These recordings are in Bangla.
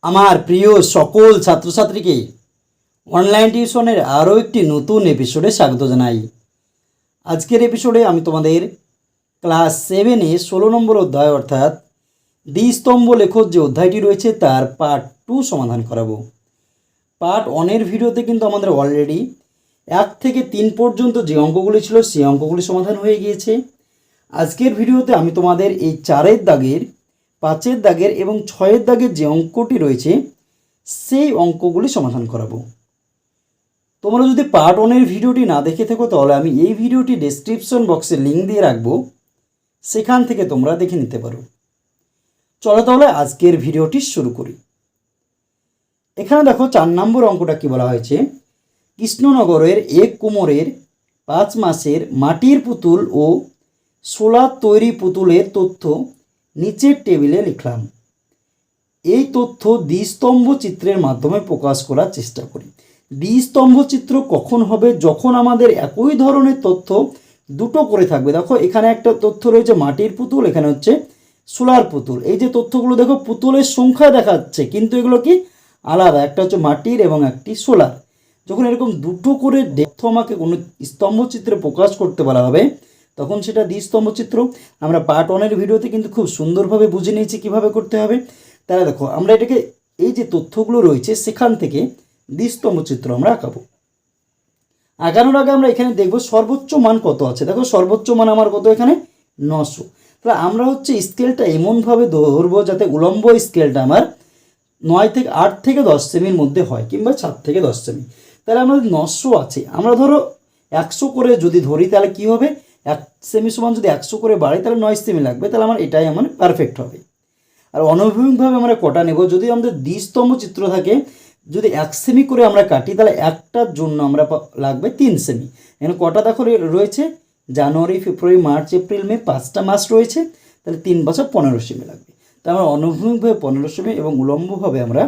আমার প্রিয় সকল ছাত্রছাত্রীকে অনলাইন টিউশনের আরও একটি নতুন এপিসোডে স্বাগত জানাই। আজকের এপিসোডে আমি তোমাদের ক্লাস 7-এ 16 নম্বর অধ্যায় অর্থাৎ দ্বিস্তম্ভ লেখক যে অধ্যায়টি রয়েছে তার পার্ট 2 সমাধান করাবো। পার্ট 1-এর ভিডিওতে কিন্তু আমাদের অলরেডি 1 থেকে 3 পর্যন্ত যে অঙ্কগুলি ছিল সেই অঙ্কগুলি সমাধান হয়ে গিয়েছে। আজকের ভিডিওতে আমি তোমাদের এই 4-এর দাগের, 5-এর দাগের এবং 6-এর দাগের যে অঙ্কটি রয়েছে সেই অঙ্কগুলি সমাধান করাবো। তোমরা যদি পার্ট 1-এর ভিডিওটি না দেখে থাকো তাহলে আমি এই ভিডিওটি ডেসক্রিপশন বক্সে লিঙ্ক দিয়ে রাখবো, সেখান থেকে তোমরা দেখে নিতে পারো। চলো তাহলে আজকের ভিডিওটি শুরু করি। এখানে দেখো 4 নম্বর অঙ্কটা কি বলা হয়েছে, কৃষ্ণনগরের এক কুমোরের 5 মাসের মাটির পুতুল ও সোলার তৈরি পুতুলের তথ্য নিচের টেবিলে লিখলাম। এই তথ্য দ্বিস্তম্ভ চিত্রের মাধ্যমে প্রকাশ করার চেষ্টা করি। দ্বিস্তম্ভ চিত্র কখন হবে? যখন আমাদের একই ধরনের তথ্য দুটো করে থাকবে। দেখো এখানে একটা তথ্য রয়েছে মাটির পুতুল, এখানে হচ্ছে সোলার পুতুল। এই যে তথ্যগুলো দেখো পুতুলের সংখ্যা দেখাচ্ছে, কিন্তু এগুলো কি আলাদা, একটা হচ্ছে মাটির এবং একটি সোলার। যখন এরকম দুটো করে তথ্য আমাকে কোনো স্তম্ভ চিত্রে প্রকাশ করতে বলা হবে তখন সেটা দ্বিস্তম্ভ চিত্র। আমরা পার্ট 1-এর ভিডিওতে কিন্তু খুব সুন্দরভাবে বুঝে নিয়েছি কীভাবে করতে হবে। তাহলে দেখো আমরা এটাকে এই যে তথ্যগুলো রয়েছে সেখান থেকে দ্বিস্তম্ভ চিত্র আমরা আঁকাবো। আঁকানোর আগে আমরা এখানে দেখব সর্বোচ্চ মান কত আছে। দেখো সর্বোচ্চ মান আমার কত, এখানে 900। তাহলে আমরা হচ্ছে স্কেলটা এমনভাবে ধরবো যাতে উলম্ব স্কেলটা আমার 8 থেকে 10 সেমির মধ্যে হয়, কিংবা 7 থেকে 10 সেমি। তাহলে আমাদের 900 আছে, আমরা ধরো 100 করে যদি ধরি তাহলে কি হবে, 1 সেমি সমান যদি 100 করে বাড়ে তাহলে 9 সেমি লাগবে। তাহলে আমার এটাই আমার পারফেক্ট হবে। আর অনুভূমিকভাবে আমরা কটা নেব, যদি আমাদের দ্বিস্তম্ভ চিত্র থাকে, যদি 1 সেমি করে আমরা কাটি তাহলে একটার জন্য আমরা লাগবে 3 সেমি। এখানে কটা দেখো রয়েছে, জানুয়ারি, ফেব্রুয়ারি, মার্চ, এপ্রিল, মে, 5টা মাস রয়েছে, তাহলে 3 বছর 15 সেমি লাগবে। তাই আমরা অনুভূমিকভাবে 15 সেমি এবং উলম্বভাবে আমরা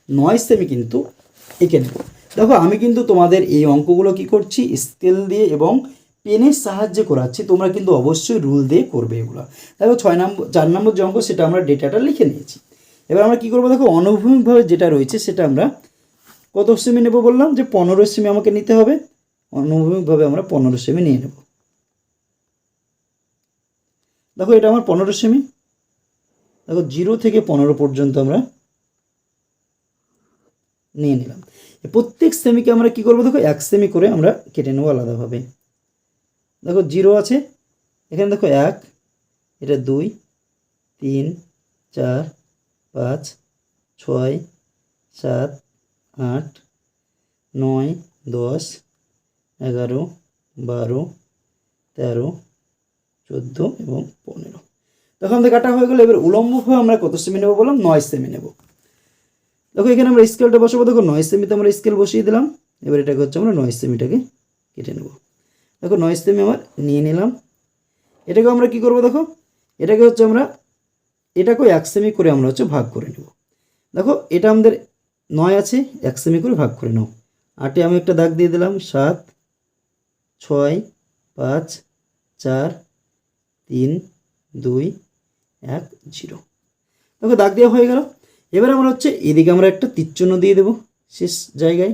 9 সেমি কিন্তু এঁকে নেব। দেখো আমি কিন্তু তোমাদের এই অঙ্কগুলো কি করছি, স্কেল দিয়ে এবং পেনের সাহায্যে করাচ্ছি, তোমরা কিন্তু অবশ্যই রুল দিয়ে করবে এগুলো। দেখো 4 নম্বর যে অঙ্ক সেটা আমরা ডেটাটা লিখে নিয়েছি। এবার আমরা কী করবো, দেখো অনুভূমিকভাবে যেটা রয়েছে সেটা আমরা কত সেমি নেব বললাম, যে 15 সেমি আমাকে নিতে হবে। অনুভূমিকভাবে আমরা 15 সেমি নিয়ে নেব। দেখো এটা আমার 15 সেমি। দেখো 0 থেকে 15 পর্যন্ত আমরা নিয়ে নিলাম। প্রত্যেক সেমিকে আমরা কি করবো, দেখো 1 সেমি করে আমরা কেটে নেবো আলাদাভাবে। দেখো 0 আছে, এখানে দেখো 1, এটা 2, 3, 4, 5, 6, 7, 8, 9, 10, 11, 12, 13, 14 এবং 15। তখন আমাদের কাটা হয়ে গেলো। এবার উলম্বভাবে আমরা কত সেমি নেবো বললাম, 9 সেমি নেব। দেখো এখানে আমরা স্কেলটা বসাবো। দেখো 9 সেমিতে আমরা স্কেল বসিয়ে দিলাম। এবার এটাকে হচ্ছে আমরা 9 সেমিটাকে কেটে নেব। দেখো 9 সেমি আমার নিয়ে নিলাম। এটাকে আমরা কি করব, দেখো এটাকে হচ্ছে আমরা এটাকেও 1 সেমি করে আমরা হচ্ছে ভাগ করে নেব। দেখো এটা আমাদের 9 আছে, 1 সেমি করে ভাগ করে নাও। 8-এ আমি একটা দাগ দিয়ে দিলাম, 7, 6, 5, 4, 3, 2, 1, 0। দেখো দাগ দেওয়া হয়ে গেল। এবার আমরা হচ্ছে এদিকে আমরা একটা তীরচিহ্ন দিয়ে দেবো শেষ জায়গায়,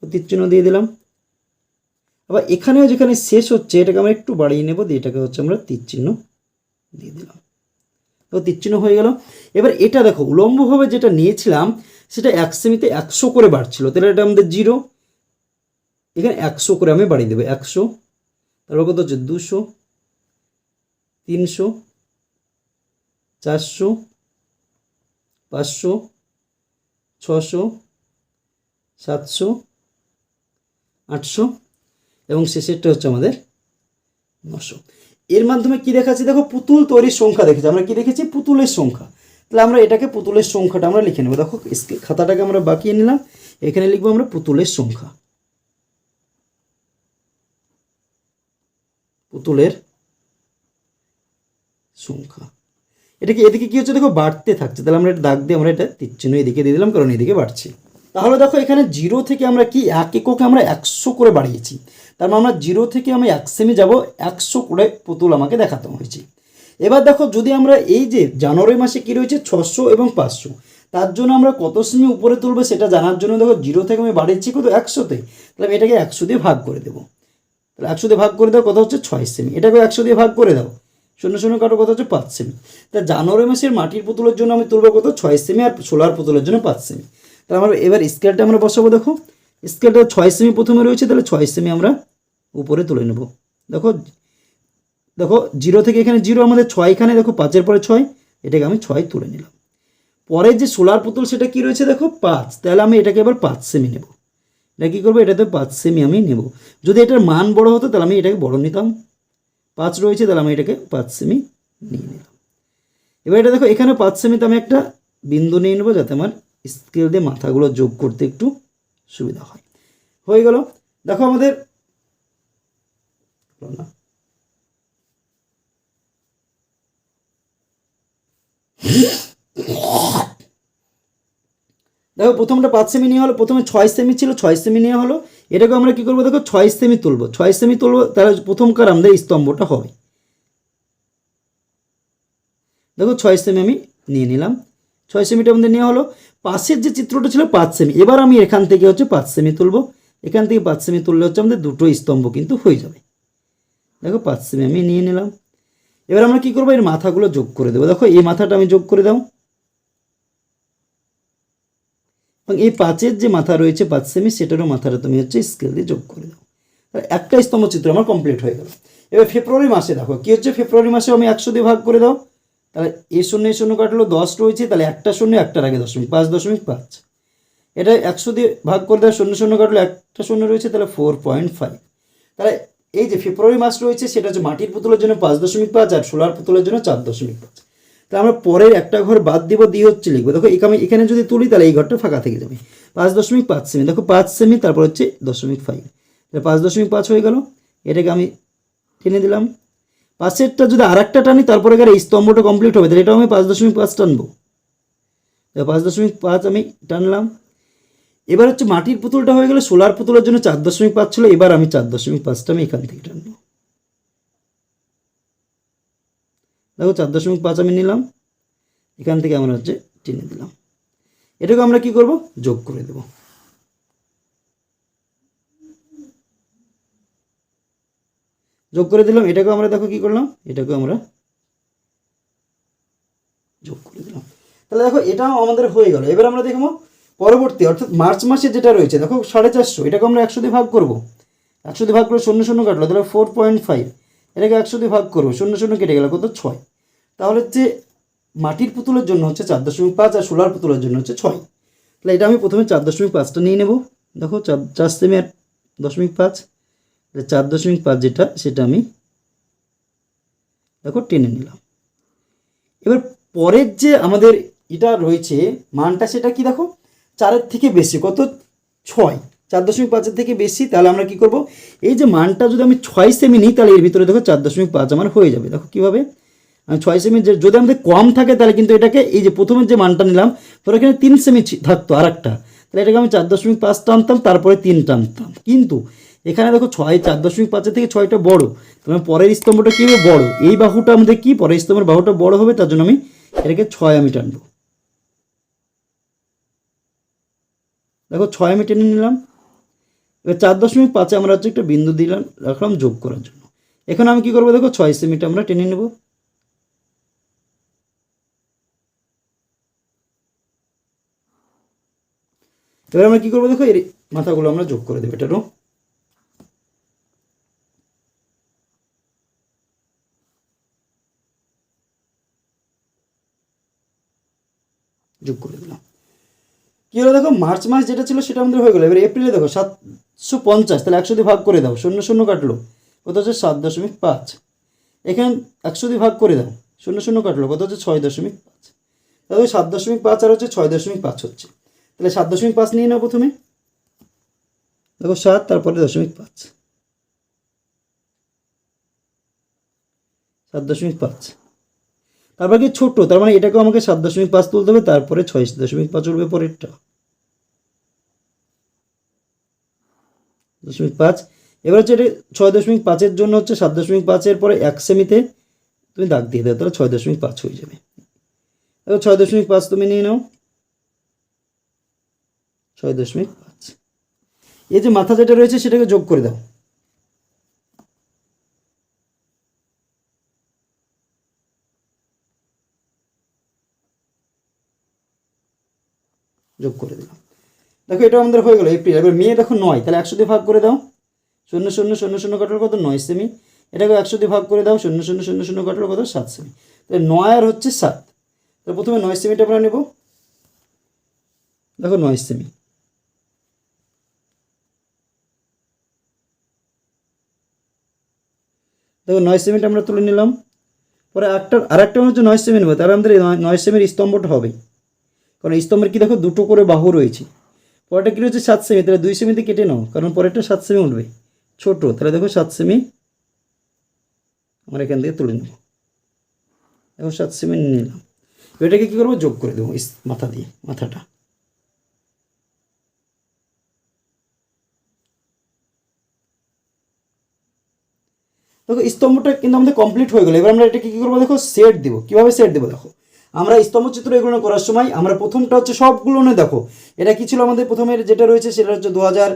তীরচিহ্ন দিয়ে দিলাম। আবার এখানেও যেখানে শেষ হচ্ছে এটাকে আমরা একটু বাড়িয়ে নেব, দিয়ে এটাকে হচ্ছে আমরা তীরচিহ্ন দিয়ে দিলাম। তো তীরচিহ্ন হয়ে গেল। এবার এটা দেখো উলম্বভাবে যেটা নিয়েছিলাম সেটা 1 সেমিতে 100 করে বাড়ছিল, তাহলে এটা আমাদের 0। এখানে 100 করে আমি বাড়িয়ে দেবো, 100। তারপর কত হচ্ছে 200, 300, 400, 500, 600, 700, 800 এবং শেষেরটা হচ্ছে আমাদের 900। এর মাধ্যমে কি দেখাচ্ছি, দেখো পুতুল তৈরির সংখ্যা দেখেছি। আমরা কি দেখেছি, পুতুলের সংখ্যা। তাহলে আমরা এটাকে পুতুলের সংখ্যাটা আমরা লিখে নেব। দেখো খাতাটাকে আমরা বাঁকিয়ে নিলাম, এখানে লিখবো আমরা পুতুলের সংখ্যা। পুতুলের সংখ্যা এটাকে এদিকে কি হচ্ছে, দেখো বাড়তে থাকছে। তাহলে আমরা এটা দাগ দিয়ে আমরা এটা তীরচিহ্ন এদিকে দিয়ে দিলাম, কারণ এদিকে বাড়ছে। তাহলে দেখো এখানে 0 থেকে আমরা কি 1 এককে আমরা 100 করে বাড়িয়েছি। তার মানে আমরা 0 থেকে আমি 1 সেমি যাব, 100 করে পুতুল আমাকে দেখাতে হয়েছে। এবার দেখো যদি আমরা এই যে জানুয়ারি মাসে কি রয়েছে 600 এবং 500, তার জন্য আমরা কত সেমি উপরে তুলবো সেটা জানার জন্য দেখো 0 থেকে আমি বাড়িয়েছি কত 100-তে, তাহলে আমি এটাকে 100 দিয়ে ভাগ করে দেবো। তাহলে 100 দিয়ে ভাগ করে দাও কত হচ্ছে 6 সেমি, এটাকে 100 দিয়ে ভাগ করে দাও, 0 কাটো কত হচ্ছে 5 সেমি। তা জানুয়ারি মাসের মাটির পুতুলের জন্য আমি তুলবো কত 6 সেমি, আর সোলার পুতুলের জন্য 5 সেমি। তাহলে আমরা এবার স্কেলটা আমরা বসাবো। দেখো স্কেলটা 6 সেমি প্রথমে রয়েছে, তাহলে 6 সেমি আমরা উপরে তুলে নেব। দেখো দেখো 0 থেকে এখানে 0 আমাদের 6, এখানে দেখো 5-এর পরে 6, এটাকে আমি 6 তুলে নিলাম। পরে যে সোলার পুতুল সেটা কি রয়েছে দেখো 5, তাহলে আমি এটাকে এবার 5 সেমি নেব। এটা কী করবো, এটাতে 5 সেমি আমি নেব। যদি এটার মান বড় হতো তাহলে আমি এটাকে বড় নিতাম, 5 রয়েছে তাহলে আমি এটাকে 5 সেমি নিয়ে নিলাম। এবার এটা দেখো এখানে 5 সেমিতে আমি একটা বিন্দু নিয়ে নেবো, যাতে আমার স্কেল দিয়ে মাথাগুলো যোগ করতে একটু সুবিধা হয়। হয়ে গেল। দেখো আমাদের দেখো প্রথমটা 5 সেমি নেওয়া হলো, প্রথমে 6 সেমি ছিল, 6 সেমি নেওয়া হলো। এটাকে আমরা কী করবো দেখো 6 সেমি তুলবো, 6 সেমি তুলবো, তাহলে প্রথমকার আমাদের স্তম্ভটা হবে। দেখো 6 সেমি আমি নিয়ে নিলাম, 6 সেমিটা আমাদের নেওয়া হলো। পাশের যে চিত্রটা ছিল 5 সেমি, এবার আমি এখান থেকে হচ্ছে 5 সেমি তুলবো, এখান থেকে 5 সেমি তুললে হচ্ছে আমাদের দুটো স্তম্ভ কিন্তু হয়ে যাবে। দেখো 5 সেমি আমি নিয়ে নিলাম। এবার আমরা কী করবো, এর মাথাগুলো যোগ করে দেবো। দেখো এই মাথাটা আমি যোগ করে দাও, এবং এই 5-এর যে মাথা রয়েছে 5 সেমি, সেটারও মাথাটা তুমি হচ্ছে স্কেল দিয়ে যোগ করে দাও। তাহলে একটা স্তম্ভ চিত্র আমার কমপ্লিট হয়ে গেল। এবার ফেব্রুয়ারি মাসে দেখো কী হচ্ছে, ফেব্রুয়ারি মাসে আমি 100 দিয়ে ভাগ করে দাও, তাহলে এই শূন্য কাটলো 10 রয়েছে, তাহলে একটা শূন্য একটার আগে 5.5, এটা 100 দিয়ে ভাগ করে দাও, শূন্য কাটলো একটা শূন্য রয়েছে, তাহলে 4.5। তাহলে এই যে ফেব্রুয়ারি মাস রয়েছে সেটা হচ্ছে মাটির পুতুলের জন্য 5.5 আর সোলার পুতুলের জন্য 4.5। তাহলে আমরা পরের একটা ঘর বাদ দিব, দিয়ে হচ্ছে লিখবো। দেখো এখানে যদি তুলি তাহলে এই ঘরটা ফাঁকা থেকে যাবে। 5.5 সেমি, দেখো 5 সেমি তারপর হচ্ছে 0.5, তাহলে 5.5 হয়ে গেল। এটাকে আমি টেনে দিলাম। পাশেরটা যদি আর একটা টানি তারপরে এই স্তম্ভটা কমপ্লিট হবে, তাহলে এটাও আমি 5.5 টানবো। 5.5 আমি টানলাম। এবার হচ্ছে মাটির পুতুলটা হয়ে গেলে, সোলার পুতুলের জন্য 4.5 ছিল, এবার আমি 4.5টা আমি এখান থেকে টানবো। দেখো 4.5 আমি নিলাম, এখান থেকে আমরা হচ্ছে টেনে দিলাম। এটাকে আমরা কি করব, যোগ করে দেব। যোগ করে দিলাম। এটাকে আমরা দেখো কি করলাম, এটাকে আমরা যোগ করে দিলাম। তাহলে দেখো এটাও আমাদের হয়ে গেল। এবার আমরা দেখবো পরবর্তী, অর্থাৎ মার্চ মাসে যেটা রয়েছে দেখো 450, এটাকে আমরা 100 দিয়ে ভাগ করবো। 100 দিয়ে ভাগ করে শূন্য কাটলো, তাহলে 4.5। এটাকে 100 দিয়ে ভাগ করবো, শূন্য কেটে গেল কত 6। তাহলে হচ্ছে মাটির পুতুলের জন্য হচ্ছে 4.5 আর সোলার পুতুলের জন্য হচ্ছে 6। তাহলে এটা আমি প্রথমে 4.5টা নিয়ে নেব। দেখো 4 সেমি আর 0.5, 4.5 যেটা সেটা আমি দেখো টেনে নিলাম। এবার পরের যে আমাদের এটা রয়েছে মানটা, সেটা কি দেখো 4-এর থেকে বেশি, কত 6, 4.5-এর থেকে বেশি। তাহলে আমরা কি করব, এই যে মানটা যদি আমি 6 সেমি নিই তাহলে এর ভিতরে দেখো 4.5 আমার হয়ে যাবে। দেখো কীভাবে, আমি 6 সেমি যদি আমাদের কম থাকে তাহলে কিন্তু এটাকে এই যে প্রথমের যে মানটা নিলাম, ধরো এখানে 3 সেমি থাকতো আর একটা, তাহলে এটাকে আমি 4.5 টানতাম, তারপরে 3 টানতাম। কিন্তু এখানে দেখো 4.5-এর থেকে 6টা বড়, তাহলে পরের স্তম্ভটা কী হবে, বড়। এই বাহুটা আমাদের কি, পরের স্তম্ভের বাহুটা বড় হবে, তার জন্য আমি এটাকে 6 আমি টানবো। দেখো 6 আমি টেনে নিলাম। এবার 4.5 আমরা হচ্ছে একটা বিন্দু দিলাম, রাখলাম যোগ করার জন্য। এখানে আমি কি করবো, দেখো 6 সেমিটা আমরা টেনে নেব। এবার আমরা কি করবো, দেখো এর মাথাগুলো আমরা যোগ করে দেবো, এটারও যোগ করে দিলাম। কী হলো দেখো, মার্চ মাস যেটা ছিল সেটা আমাদের হয়ে গেলো। এবার এপ্রিলে দেখো 750, তাহলে 100 দিয়ে ভাগ করে দাও, শূন্য কাটলো কত হচ্ছে 7.5। এখানে 100 দিয়ে ভাগ করে দাও, শূন্য কাটলো কত হচ্ছে 6.5। তাহলে 7.5 আর হচ্ছে 6.5 হচ্ছে, তাহলে 7.5 নিয়ে নাও প্রথমে। দেখো 7 তারপরে 0.5, 7.5। তারপর কি ছোট, তার মানে এটাকেও আমাকে 7.5 তুলতে হবে, তারপরে 6.5 উঠবে পরেরটা 0.5। এবার হচ্ছে এটা 6.5-এর জন্য হচ্ছে 7.5-এর পরে 1 সেমিতে তুমি দাগ দিয়ে দাও, তাহলে 6.5 হয়ে যাবে। দেখো 6.5 তুমি নিয়ে নাও। 6.5। এই যে মাথা যেটা রয়েছে সেটাকে যোগ করে দাও। যোগ করে দিলাম। দেখো এটা আমাদের হয়ে গেল এপ্রিল। এবার মে দেখো 9, তাহলে 100 দিয়ে ভাগ করে দাও। 0 0 0 0 কাটার কত 9 সেমি। এটাকে 100 দিয়ে ভাগ করে দাও। 0 0 0 0 কাটার কত 7 সেমি। তাহলে 9 আর হচ্ছে 7। তাহলে প্রথমে 9 সেমিটা আমরা নেব। দেখো 9 সেমি। দেখো 9 সেমিটা আমরা তুলে নিলাম। পরে আরেকটা হচ্ছে 9 সেমি নেবো, তাহলে আমাদের 9 সেমির স্তম্ভটা হবে, কারণ স্তম্ভের কি দেখো দুটো করে বাহু রয়েছে। পরেরটা কী রয়েছে 7 সেমি, তাহলে 2 সেমিতে কেটে নাও, কারণ পরেরটা 7 সেমি উঠবে ছোটো। তাহলে দেখো 7 সেমি আমরা এখান থেকে তুলে নেব। দেখো 7 সেমি নিয়ে নিলাম। এটাকে কী করবো, যোগ করে দেবো মাথা দিয়ে, মাথাটা। দেখো স্তম্ভটা কিন্তু আমাদের কমপ্লিট হয়ে গেলো। এবার আমরা এটাকে কী করবো, দেখো সেট দেবো। কীভাবে সেট দেবো দেখো, আমরা স্তম্ভচিত্র এগুলো করার সময় আমরা প্রথমটা হচ্ছে সবগুলো দেখো এটা কি ছিল আমাদের প্রথমের যেটা রয়েছে সেটা হচ্ছে 2000,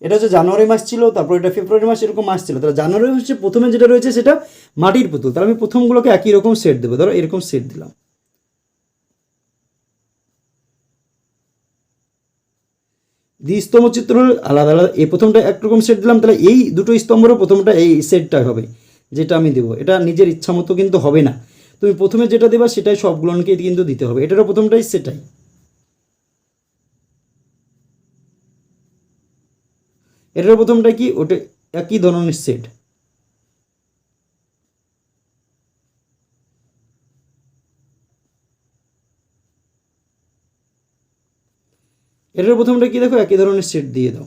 এটা হচ্ছে জানুয়ারি মাস ছিল, তারপর এটা ফেব্রুয়ারি মাস, এরকম মাস ছিল। তাহলে জানুয়ারি হচ্ছে প্রথমে যেটা রয়েছে সেটা মাটির পুতুল, তাহলে আমি প্রথমগুলোকে একই রকম সেট দেবো। ধরো এরকম সেট দিলাম। দ্বিস্তম্ভচিত্র আলাদা আলাদা, এই প্রথমটা একরকম সেট দিলাম, তাহলে এই দুটো স্তম্ভেরও প্রথমটা এই সেটটা হবে যেটা আমি দেবো। এটা নিজের ইচ্ছা মতো কিন্তু হবে না, তুমি প্রথমে যেটা দেবা সেটাই সবগুলোকে কিন্তু দিতে হবে। এটারও প্রথমটাই সেটাই। এটার প্রথমটা কি, ওটা একই ধরনের সেট। এটার প্রথমটা কি দেখো একই ধরনের সেট দিয়ে দাও।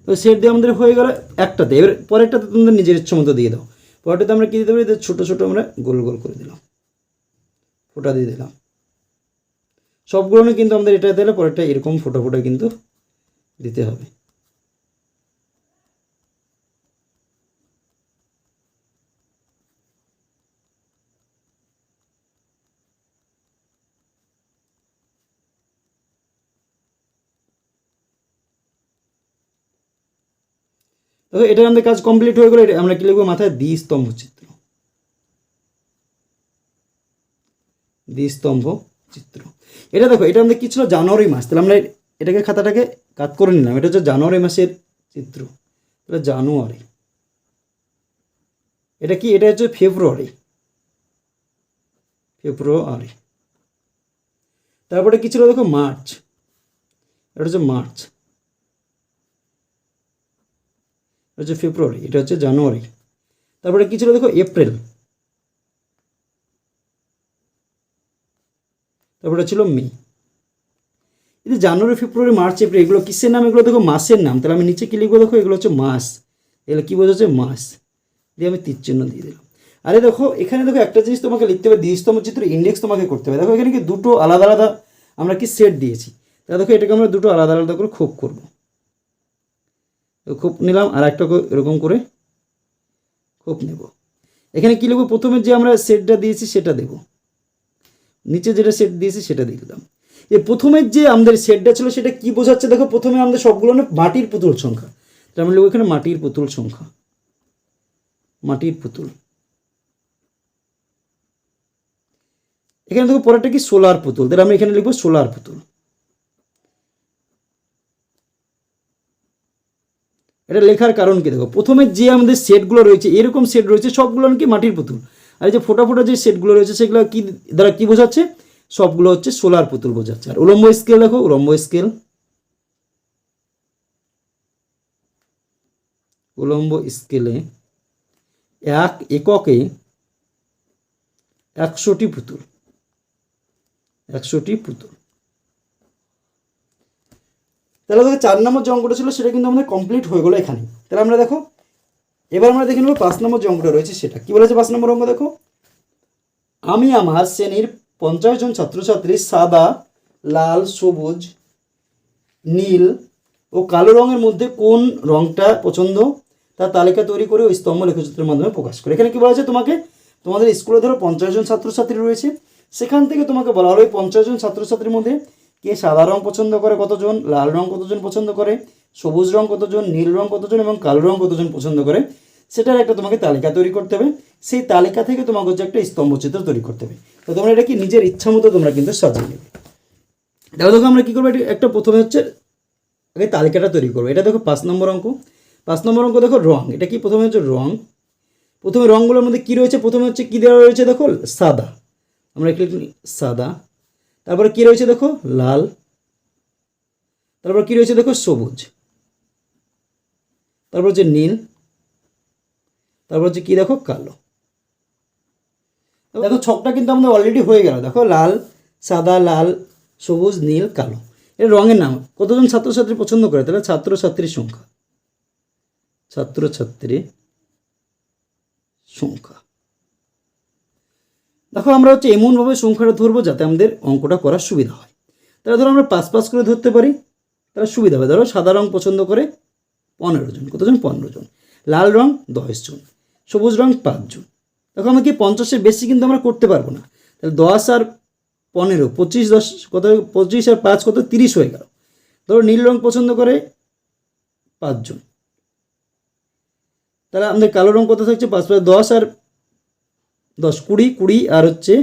তো সেট দিয়ে আমাদের হয়ে গেল একটাতে। এবার পরেরটাতে তোমাদের নিজের ইচ্ছা মতো দিয়ে দাও। পরেরটাতে আমরা কী দিতে পারি, ছোটো ছোটো আমরা গোল গোল করে দিলাম, ফোঁটা দিয়ে দিলাম। সবগুলো কিন্তু আমাদের এটা দিলে পরেরটা এরকম ফোঁটা ফোঁটা কিন্তু দিতে হবে। দেখো এটা আমাদের কাজ কমপ্লিট হয়ে গেলো। আমরা কি লিখবো, মাথায় দ্বিস্তম্ভ চিত্র। দ্বিস্তম্ভ চিত্র। এটা দেখো এটা আমাদের কি ছিল, জানুয়ারি মাস। তাহলে আমরা এটাকে খাতাটাকে কাট করে নিলাম। এটা হচ্ছে জানুয়ারি মাসের চিত্র। তাহলে জানুয়ারি। এটা কি, এটা হচ্ছে ফেব্রুয়ারি। ফেব্রুয়ারি। তারপরে কি ছিল দেখো, মার্চ। এটা হচ্ছে মার্চ। এটা হচ্ছে ফেব্রুয়ারি। এটা হচ্ছে জানুয়ারি। তারপরে কি ছিল দেখো, এপ্রিল। তারপরে ছিল মে। এই যে জানুয়ারি, ফেব্রুয়ারি, মার্চ, এপ্রিল, এগুলো কিসের নাম, এগুলো দেখো মাসের নাম। তাহলে আমি নিচে কি লিখবো দেখো, এগুলো হচ্ছে মাস। এগুলো কী বোঝাচ্ছে, মাস। দিয়ে আমি তীর চিহ্ন দিয়ে দিলাম। আরে দেখো এখানে দেখো একটা জিনিস তোমাকে লিখতে হবে, দ্বিস্তম্ভ চিত্র ইন্ডেক্স তোমাকে করতে হবে। দেখো এখানে কি দুটো আলাদা আলাদা আমরা কি সেট দিয়েছি। তাহলে দেখো এটাকে আমরা দুটো আলাদা আলাদা করে খোপ করবো। খোপ নিলাম, আর একটা এরকম করে খোপ নেব। এখানে কী লিখবো, প্রথমে যে আমরা সেটটা দিয়েছি সেটা দেব, নিচে যেটা সেট দিয়েছি সেটা দিয়ে দিলাম। এই প্রথমের যে আমাদের সেটটা ছিল সেটা কি বোঝাচ্ছে দেখো, প্রথমে আমাদের সবগুলো মাটির পুতুল সংখ্যা। তাহলে আমরা লিখবো এখানে মাটির পুতুল সংখ্যা, মাটির পুতুল। এখানে দেখো পরেরটা কি, সোলার পুতুল। তাহলে আমরা এখানে লিখবো সোলার পুতুল। এটা লেখার কারণ কি দেখো, প্রথমে যে আমাদের সেটগুলো রয়েছে এরকম সেট রয়েছে সবগুলো কি মাটির পুতুল। আর এই যে ফোটা ফোটা যে সেটগুলো রয়েছে সেগুলো কি দ্বারা কি বোঝাচ্ছে, সবগুলো হচ্ছে সোলার পুতুল বোঝাচ্ছে। আর উলম্ব স্কেল দেখো, উলম্ব স্কেল, উলম্ব স্কেলে 1 এককে 100টি পুতুল, 100টি পুতুল। তাহলে দেখো 4 নম্বর যে অঙ্কটা ছিল সেটা কিন্তু আমাদের কমপ্লিট হয়ে গেলো এখানে। তাহলে আমরা দেখো এবার আমরা দেখে নেব 5 নম্বর যে অঙ্কটা রয়েছে সেটা কি বলেছে। 5 নম্বর অঙ্ক দেখো, আমি আমার শ্রেণীর 50 জন ছাত্রছাত্রী সাদা, লাল, সবুজ, নীল ও কালো রঙের মধ্যে কোন রঙটা পছন্দ তার তালিকা তৈরি করে ওই স্তম্ভ লেখচিত্রের মাধ্যমে প্রকাশ করে। এখানে কী বলা হয়েছে, তোমাকে তোমাদের স্কুলে ধরো 50 জন ছাত্রছাত্রী রয়েছে, সেখান থেকে তোমাকে বলা হলো ওই 50 জন ছাত্রছাত্রীর মধ্যে কে সাদা রং পছন্দ করে কতজন, লাল রং কতজন পছন্দ করে, সবুজ রং কতজন, নীল রং কতজন এবং কালো রং কতজন পছন্দ করে, সেটার একটা তোমাকে তালিকা তৈরি করতে হবে। সেই তালিকা থেকে তোমাকে হচ্ছে একটা স্তম্ভচিত্র তৈরি করতে হবে। তো তোমরা এটা কি নিজের ইচ্ছা মতো তোমরা কিন্তু সাজিয়ে নেবে। তাহলে দেখো আমরা কী করবো, এটা একটা প্রথমে হচ্ছে আগে তালিকাটা তৈরি করবো। এটা দেখো 5 নম্বর অঙ্ক। 5 নম্বর অঙ্ক দেখো রং। এটা কি প্রথমে হচ্ছে রং। প্রথমে রঙগুলোর মধ্যে কী রয়েছে, প্রথমে হচ্ছে কী দেওয়া রয়েছে দেখো সাদা, আমরা একটু সাদা। তারপরে কী রয়েছে দেখো লাল। তারপর কী রয়েছে দেখো সবুজ। তারপর হচ্ছে নীল। তারপর হচ্ছে কী দেখো কালো। দেখো ছকটা কিন্তু আমাদের অলরেডি হয়ে গেল। দেখো লাল, সাদা, লাল, সবুজ, নীল, কালো, এর রঙের নাম। কতজন ছাত্রছাত্রী পছন্দ করে, তাহলে ছাত্রছাত্রীর সংখ্যা, ছাত্রছাত্রীর সংখ্যা। দেখো আমরা হচ্ছে এমনভাবে সংখ্যাটা ধরবো যাতে আমাদের অঙ্কটা করার সুবিধা হয়। তাহলে ধরো আমরা 5 করে ধরতে পারি, তাহলে সুবিধা হবে। ধরো সাদা রং পছন্দ করে 15 জন, কতজন 15 জন, লাল রং 10 জন, সবুজ রং 5 জন। দেখো আমরা কি 50-এর বেশি কিন্তু আমরা করতে পারবো না, তাহলে 10 আর 15, 25, 10 কত, 25 আর 5 কত, 30 হয়ে গেল। ধরো নীল রং পছন্দ করে 5 জন, তাহলে আমাদের কালো রং কত থাকছে 5, 10 আর 10 20, 20 আর হচ্ছে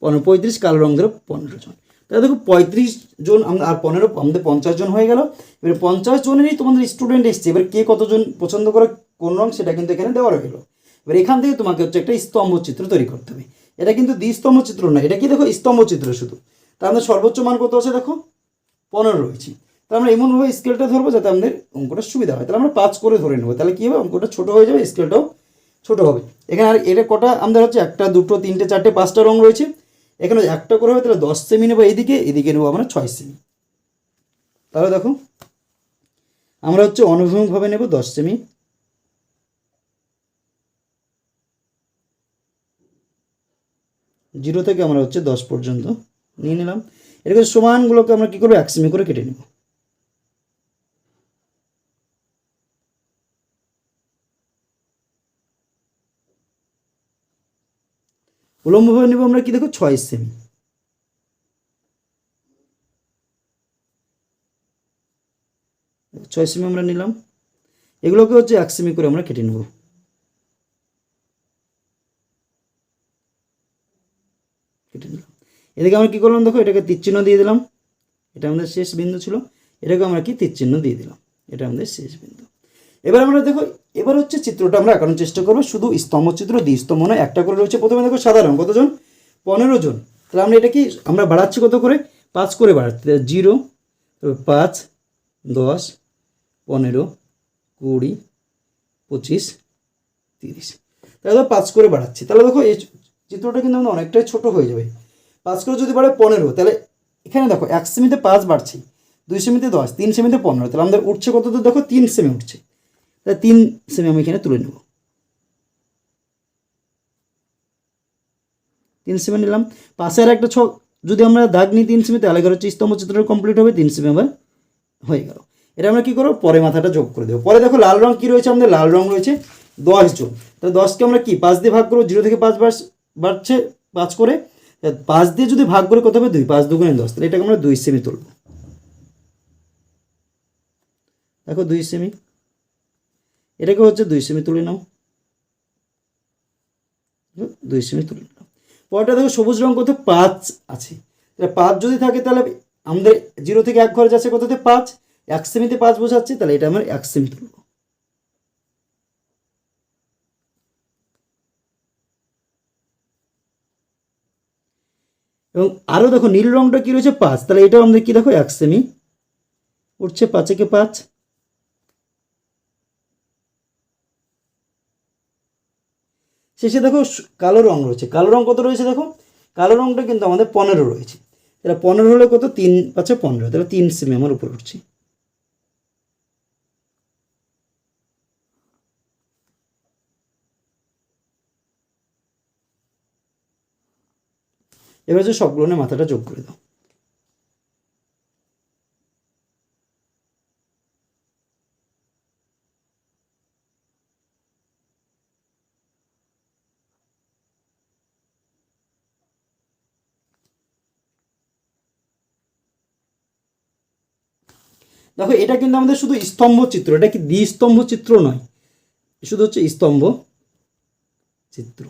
15, 35, কালো রং ধরো 15 জন। তাহলে দেখো 35 জন আর 15 আমাদের 50 জন হয়ে গেল। এবার 50 জনেরই তোমাদের স্টুডেন্ট এসছে, এবার কে কতজন পছন্দ করে কোন রং সেটা কিন্তু এখানে দেওয়া রইলো। এবার এখান থেকে তোমাকে হচ্ছে একটা স্তম্ভ চিত্র তৈরি করতে হবে। এটা কিন্তু দ্বিস্তম্ভ চিত্র না, এটা কি দেখো স্তম্ভ চিত্র শুধু। তার আমাদের সর্বোচ্চ মান কত আছে দেখো 15 রয়েছে। তাহলে আমরা এমনভাবে স্কেলটা ধরবো যাতে আমাদের অঙ্কটা সুবিধা হয়। তাহলে আমরা 5 করে ধরে নেবো, তাহলে কী হবে অঙ্কটা ছোটো হয়ে যাবে, স্কেলটাও ছোটো হবে। এখানে আর এটা কটা আমাদের হচ্ছে 1, 2, 3, 4, 5টা রং রয়েছে। এখানে একটা করে হবে, তাহলে 10 সেমি নেবো এইদিকে, এদিকে নেবো আমরা 6 সেমি। তাহলে দেখো আমরা হচ্ছে অনুভূমিকভাবে নেব 10 সেমি, জিরো থেকে আমরা হচ্ছে 10 পর্যন্ত নিয়ে নিলাম। এরকম সমানগুলোকে আমরা কী করবো 1 সেমি করে কেটে নেব। উলম্বভাবে নেব আমরা কি দেখো 6 সেমি। ছয় সেমি আমরা নিলাম, এগুলোকে হচ্ছে 1 সেমি করে আমরা কেটে নেব। কেটে নিলাম। এদিকে আমরা কী করলাম দেখো, এটাকে তীরচিহ্ন দিয়ে দিলাম, এটা আমাদের শেষ বিন্দু ছিল। এটাকে আমরা কি তীরচিহ্ন দিয়ে দিলাম, এটা আমাদের শেষ বিন্দু। এবার আমরা দেখো, এবার হচ্ছে চিত্রটা আমরা আঁকানোর চেষ্টা করবো। শুধু স্তম্ভ চিত্র, দ্বিস্তম্ভ নয়, একটা করে রয়েছে। প্রথমে দেখো সাদা রং কতজন 15 জন। তাহলে আমরা এটা কি আমরা বাড়াচ্ছি কত করে 5 করে বাড়াচ্ছি, 0, 5, 10, 15, 20, 25, 30। তাহলে 5 করে বাড়াচ্ছি। তাহলে দেখো এই চিত্রটা কিন্তু আমাদের অনেকটাই ছোট হয়ে যাবে। 5 করে যদি বাড়ে 15, তাহলে এখানে দেখো 1 সেমিতে 5 বাড়ছে, 2 সেমিতে 10, 3 সেমিতে 15, তাহলে আমাদের উঠছে কত, তো দেখো 3 সেমি উঠছে। তাহলে 3 সেমি আমি এখানে তুলে নেব, 3 সেমি নিলাম। পাশের একটা ছক যদি আমরা দাগ নিই 3 সেমি, তাহলে হচ্ছে স্তম্ভ চিত্রটা কমপ্লিট হবে। 3 সেমি আবার হয়ে গেল। এটা আমরা কী করবো, পরে মাথাটা যোগ করে দেবো। পরে দেখো লাল রং কী রয়েছে, আমাদের লাল রং রয়েছে 10 জন। তাহলে 10কে আমরা কি 5 দিয়ে ভাগ করবো, 0 থেকে 5 বাড়ছে 5 করে, 5 দিয়ে যদি ভাগ করে কত হবে 2, 5 2 10, তাহলে এটাকে আমরা 2 সেমি তুলব। দেখো 2 সেমি, এটাকে হচ্ছে 2 সেমি তুলে নাও, 2 সেমি তুলে নিলাম। পরটা দেখো সবুজ রং কত 5 আছে। তাহলে 5 যদি থাকে তাহলে আমাদের 0 থেকে 1 ঘরে যাচ্ছে কততে 5, 1 সেমিতে 5 বোঝাচ্ছে, তাহলে এটা আমরা 1 সেমি তুলব। এবং আরও দেখো নীল রংটা কী রয়েছে 5, তাহলে এটাও আমাদের কি দেখো 1 সেমি উঠছে, 5 একে 5। শেষে দেখো কালো রং রয়েছে, কালো রং কত রয়েছে দেখো, কালো রংটা কিন্তু আমাদের 15 রয়েছে। তাহলে 15 হলে কত, 3 5 15, তাহলে 3 সেমি আমার উপর উঠছে। এবার যে সবগুলো নিয়ে মাথাটা যোগ করে দাও। দেখো এটা কিন্তু আমাদের শুধু স্তম্ভ চিত্র, এটা কি দ্বিস্তম্ভ চিত্র নয়, শুধু হচ্ছে স্তম্ভ চিত্র।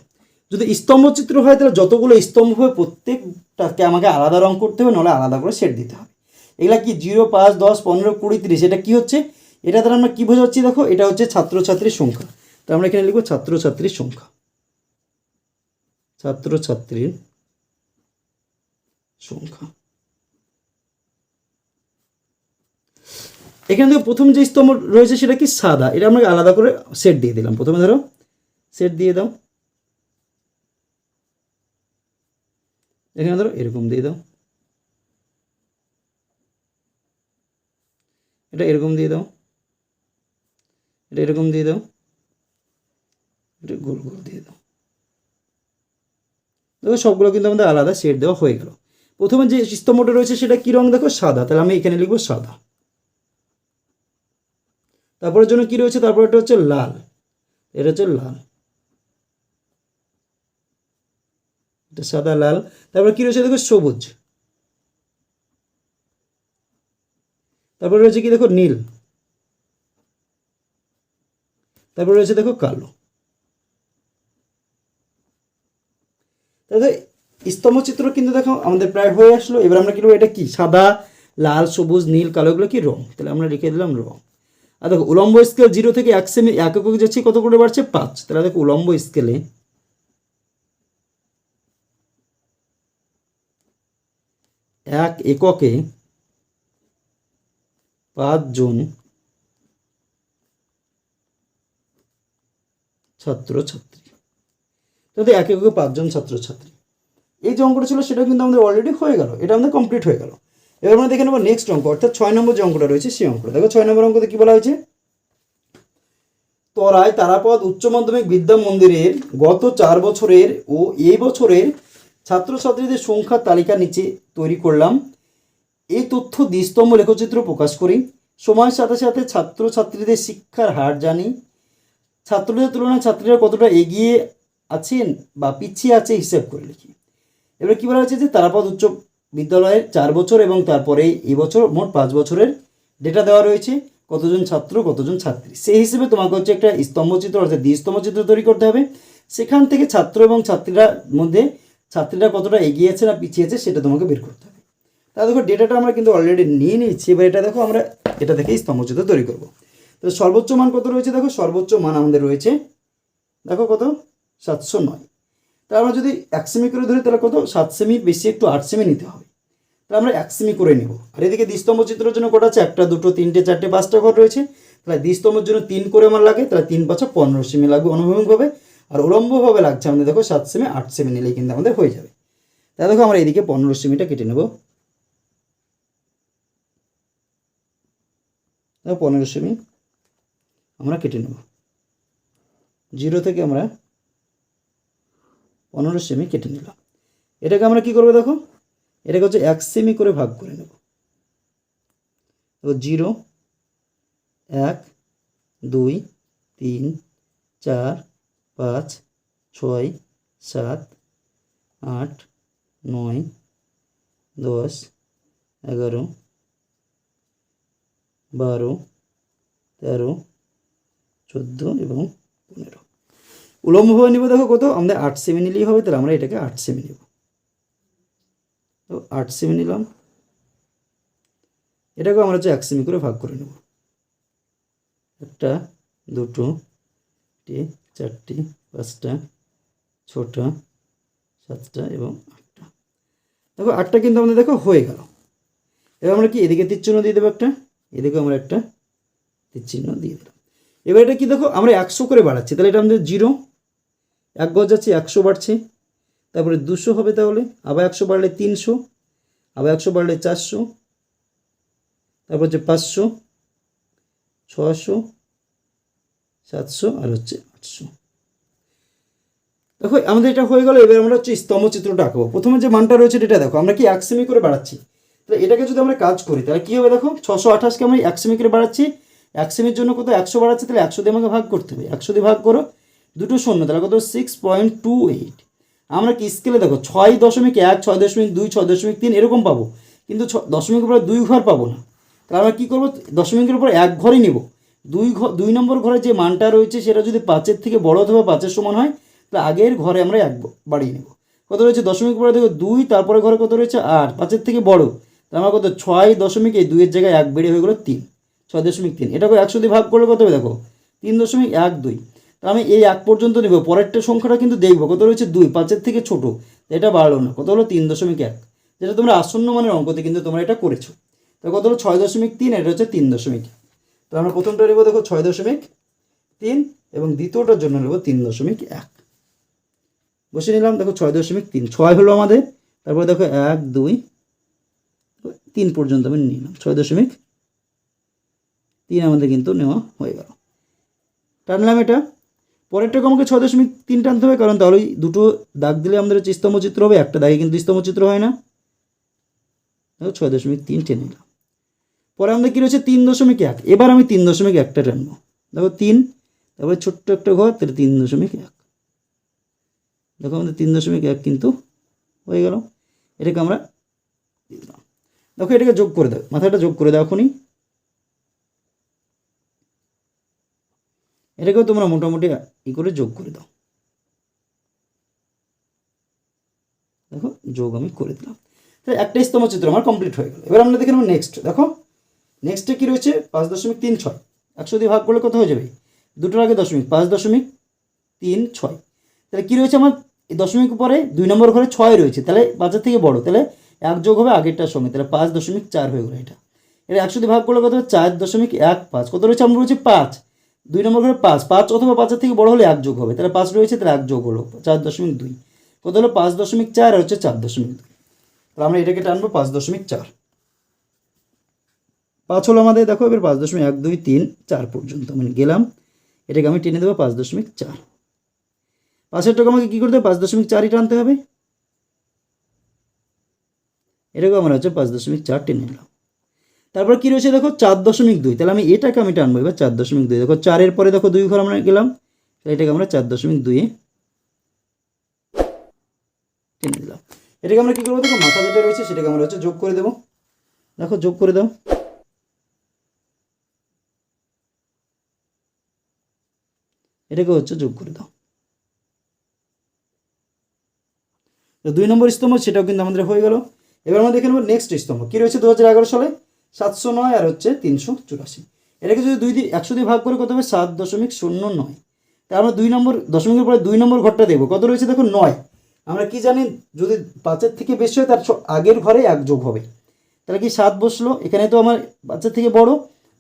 যদি স্তম্ভ চিত্র হয় তাহলে যতগুলো স্তম্ভ হবে প্রত্যেকটাকে আমাকে আলাদা রং করতে হবে, নাহলে আলাদা করে সেট দিতে হবে। এগুলা কি 0, 5, 10, 15, 20, 30, এটা কি হচ্ছে, এটা দ্বারা আমরা কী বোঝাচ্ছি দেখো, এটা হচ্ছে ছাত্রছাত্রীর সংখ্যা। তো আমরা এখানে লিখব ছাত্রছাত্রীর সংখ্যা, ছাত্রছাত্রীর সংখ্যা। এখানে দেখো প্রথম যে স্তম্ভ রয়েছে সেটা কি সাদা, এটা আমরা আলাদা করে সেট দিয়ে দিলাম। প্রথমে ধরো সেট দিয়ে দাও, এখানে ধরো এরকম দিয়ে দাও, এটা এরকম দিয়ে দাও, এটা এরকম দিয়ে দাও, এটা গোল গোল দিয়ে দাও। দেখো সবগুলো কিন্তু আমাদের আলাদা সেট দেওয়া হয়ে গেল। প্রথমে যে স্তম্ভটা রয়েছে সেটা কি রং দেখো, সাদা, তাহলে আমি এখানে লিখবো সাদা। তারপরের জন্য কি রয়েছে, তারপরটা হচ্ছে লাল, এটা হচ্ছে লাল, এটা সাদা লাল। তারপর কি রয়েছে দেখো সবুজ, তারপর রয়েছে কি দেখো নীল, তারপর রয়েছে দেখো কালো। তাহলে স্তম্ভ চিত্র কিন্তু দেখো আমাদের প্রায় হয়ে আসলো। এবার আমরা কি করবো, এটা কি সাদা লাল সবুজ নীল কালো, এগুলো কি রং, তাহলে আমরা লিখে দিলাম রং। আর দেখো উলম্ব স্কেল 0 থেকে 1 সেমি 1 একক যাচ্ছে, কত করে বাড়ছে 5। তাহলে দেখো উলম্ব স্কেলে 1 এককে 5 জন ছাত্রছাত্রী, তাহলে 1 এককে 5 জন ছাত্রছাত্রী। এই যে অঙ্কটা ছিল সেটা কিন্তু আমাদের অলরেডি হয়ে গেল, এটা আমাদের কমপ্লিট হয়ে গেল। এবার আমরা দেখে নেবো নেক্সট অঙ্ক, অর্থাৎ 6 নম্বর যে অঙ্কটা রয়েছে সেই অঙ্কটা। দেখো 6 নম্বর অঙ্কতে কি বলা হয়েছে, তরাই তারাপদ উচ্চ মাধ্যমিক বিদ্যা মন্দিরের গত 4 বছরের ও এই বছরের ছাত্রছাত্রীদের সংখ্যার তালিকা নিচে তৈরি করলাম। এই তথ্য দ্বিস্তম্ভ লেখচিত্র প্রকাশ করি। সময়ের সাথে সাথে ছাত্রছাত্রীদের শিক্ষার হার জানি। ছাত্রদের তুলনায় ছাত্রীরা কতটা এগিয়ে আছেন বা পিছিয়ে আছে হিসেব করে লিখি। এবার কী বলা হচ্ছে যে তারাপদ উচ্চ বিদ্যালয়ের 4 বছর এবং তারপরে এই বছর মোট 5 বছরের ডেটা দেওয়া রয়েছে, কতজন ছাত্র কতজন ছাত্রী। সেই হিসেবে তোমাকে হচ্ছে একটা স্তম্ভচিত্র অর্থাৎ দ্বিস্তম্ভচিত্র তৈরি করতে হবে। সেখান থেকে ছাত্র এবং ছাত্রীরা মধ্যে ছাত্রীরা কতটা এগিয়ে আছে না পিছিয়ে আছে সেটা তোমাকে বের করতে হবে। তা দেখো ডেটাটা আমরা কিন্তু অলরেডি নিয়ে নিয়েছি। এবার এটা দেখো আমরা এটা থেকে স্তম্ভচিত্র তৈরি করব। তো সর্বোচ্চ মান কত রয়েছে দেখো, সর্বোচ্চ মান আমাদের রয়েছে দেখো কত 709। তা আমরা যদি 1 সেমি করে ধরি তাহলে কত 7 সেমি বেশি একটু 8 সেমি নিতে হবে। তাহলে আমরা 1 সেমি করে নেব। আর এদিকে দ্বিস্তম্ভ চিত্রের জন্য কটা আছে, 1টা 2টো 3টে 4টে 5টা ঘর রয়েছে। তাহলে দ্বিস্তম্ভের জন্য 3 করে আমার লাগে, তাহলে 3 5 15 সেমি লাগবে অনুভূমিকভাবে। আর উলম্বভাবে লাগছে আমাদের দেখো 7 সেমি 8 সেমি নিলেই কিন্তু আমাদের হয়ে যাবে। তাহলে দেখো আমরা এদিকে 15 সেমিটা কেটে নেব। দেখো 15 সেমি আমরা কেটে নেব। 0 থেকে আমরা 15 সেমি কেটে নিলাম। এটাকে আমরা কি করবো দেখো, এটাকে হচ্ছে 1 সেমি করে ভাগ করে নেব। 0 1 2 3 4 5 6 7 8 9 10 11 12 13 14 এবং 15। উলম্বভাবে নেব দেখো কত, আমাদের 8 সেমি নিলেই হবে। তাহলে আমরা এটাকে 8 সেমি নেব। তো 8 সেমি নিলাম, এটাকে আমরা হচ্ছে 1 সেমি করে ভাগ করে নেব। 1টা 2টো 3 4টে 5টা 6টা 7টা এবং 8টা। দেখো 8টা কিন্তু আমাদের দেখো হয়ে গেল। এবার আমরা কি এদিকে তীর চিহ্ন দিয়ে দেবো একটা, এদিকে আমরা একটা তীর চিহ্ন দিয়ে দিলাম। এবার এটা কি দেখো আমরা 100 করে বাড়াচ্ছি, তাহলে এটা আমাদের 0 1 গজ যাচ্ছে 100 বাড়ছে, তারপরে 200 হবে, তাহলে আবার 100 বাড়লে 300, আবার 100 বাড়লে 400, তারপর হচ্ছে 500 600 700 আর হচ্ছে 800। দেখো আমাদের এটা হয়ে গেল। এবার আমরা হচ্ছে স্তম্ভ চিত্রটা আঁকবো। প্রথমে যে মানটা রয়েছে এটা দেখো আমরা কি 1 সেমি করে বাড়াচ্ছি। তাহলে এটাকে যদি আমরা কাজ করি তাহলে কী হবে দেখো, 628কে আমরা 1 সেমি করে বাড়াচ্ছি। 1 সেমির জন্য কত 100 বাড়াচ্ছি, তাহলে 100 দিয়ে আমাকে ভাগ করতে হবে। 100 দিয়ে ভাগ করো, 2টো শূন্য, তাহলে কত 6.28। আমরা কি স্কেলে দেখো 6.1 6.2 6.3 এরকম পাবো, কিন্তু দশমিকের পরে 2 ঘর পাবো না। তাহলে আমরা কী করবো, দশমিকের উপর এক ঘরই নেব। দুই নম্বর ঘরে যে মানটা রয়েছে সেটা যদি 5-এর থেকে বড় অথবা 5-এর সমান হয় তাহলে আগের ঘরে আমরা এক বাড়িয়ে নেব। কত রয়েছে, দশমিক পরে দেখো 2, তারপরে ঘরে কত রয়েছে 8, 5-এর থেকে বড়, তাহলে আমরা কত 6 2-এর জায়গায় 1 বেড়ে হয়ে গেলো 3, 6.3। এটাকে 100 দিয়ে ভাগ করলে কত হবে দেখো 3.12। তাহলে আমি এই 1 পর্যন্ত নেব, পরেরটা সংখ্যাটা কিন্তু দেখবো কত রয়েছে 2, 5-এর থেকে ছোটো, এটা বাড়লো না, কত হলো 3.1, যেটা তোমরা আসন্ন মানের অঙ্কতে কিন্তু তোমরা এটা করেছো। তো কত হলো 6.3, এটা হচ্ছে 3.1। তো আমরা প্রথমটা নেব দেখো 6.3 এবং দ্বিতীয়টার জন্য নেব 3.1। বসে নিলাম, দেখো 6.3, 6 হলো আমাদের, তারপরে দেখো 1 2 3 পর্যন্ত আমি নিলাম, 6.3 আমাদের কিন্তু নেওয়া হয়ে গেল। টানলাম এটা, পরেরটাকে আমাকে 6.3 টানতে হবে, কারণ তাহলে দুটো দাগ দিলে আমাদের হচ্ছে স্তম্ভচিত্র হবে, একটা দাগে কিন্তু স্তম্ভচিত্র হয় না। দেখো 6.3 টেনে নিলাম। পরে আমাদের কী রয়েছে 3.1, এবার আমি 3.1টা টানবো, দেখো 3, তারপরে ছোট্ট একটা ঘর, তাহলে 3.1। দেখো আমাদের 3.1 কিন্তু হয়ে গেল। এটাকে আমরা দিলাম, দেখো এটাকে যোগ করে দাও, মাথাটা যোগ করে দাও এখনই। এটাকেও তোমরা মোটামুটি করে যোগ করে দাও, দেখো যোগ আমি করে দিলাম। তাহলে একটা স্তম্ভচিত্র আমার কমপ্লিট হয়ে গেল। এবার আমরা দেখে নেব নেক্সট। দেখো নেক্সটে কী রয়েছে 5.36, 100 দিয়ে ভাগ করলে কত হয়ে যাবে, দুটোর আগে দশমিক, 5.36। তাহলে কী রয়েছে আমার এই দশমিক পরে 2 নম্বর ঘরে 6 রয়েছে, তাহলে 5-এর থেকে বড়, তাহলে 1 যোগ হবে আগেরটার সঙ্গে, তাহলে 5.4 হয়ে গেলো। এটা 100 দিয়ে ভাগ করলে কত হবে 4.15, কত রয়েছে আমরা রয়েছে 5, 2 নম্বর ঘরে 5 অথবা 5-এর থেকে বড় হলে 1 যোগ হবে, তাহলে 5 রয়েছে, তাহলে 1 যোগ হলো 4.2, কত হলো 5.4 আর হচ্ছে 4.2। তাহলে আমরা এটাকে টানবো 5.4। 5 হলো আমাদের, দেখো এবার 5.1 2 3 4 পর্যন্ত আমি গেলাম, এটাকে আমি টেনে দেবো 5.4। 5-এর টাকা আমাকে কী করতে হবে 5.4ই টানতে হবে, এটাকেও আমরা হচ্ছে 5.4 টেনে নিলাম। তারপর কী রয়েছে দেখো 4.2, তাহলে আমি এটাকে আমি টানবো এবার 4.2। দেখো 4-এর পরে দেখো 2 ঘর আমরা গেলাম, তাহলে এটাকে আমরা 4.2-এ টেনে দিলাম। এটাকে আমরা কী করবো দেখো মাথা যেটা রয়েছে সেটাকে আমরা হচ্ছে যোগ করে দেবো, দেখো যোগ করে দাও। এটাকে হচ্ছে যোগ করে দাও। তো 2 নম্বর স্তম্ভ সেটাও কিন্তু আমাদের হয়ে গেল। এবার আমরা দেখে নেব নেক্সট স্তম্ভ কী রয়েছে 2011 সালে 709 আর হচ্ছে 384। এটাকে যদি 100 দিয়ে ভাগ করে কত হবে 7.09। তাই আমরা 2 নম্বর দশমিকের পরে 2 নম্বর ঘরটা দেখবো, কত রয়েছে দেখো 9। আমরা কি জানি যদি 5-এর থেকে বেশি হয় তার আগের ঘরে 1 যোগ হবে, তাহলে কি 7 বসলো, এখানে তো আমার 5-এর থেকে বড়,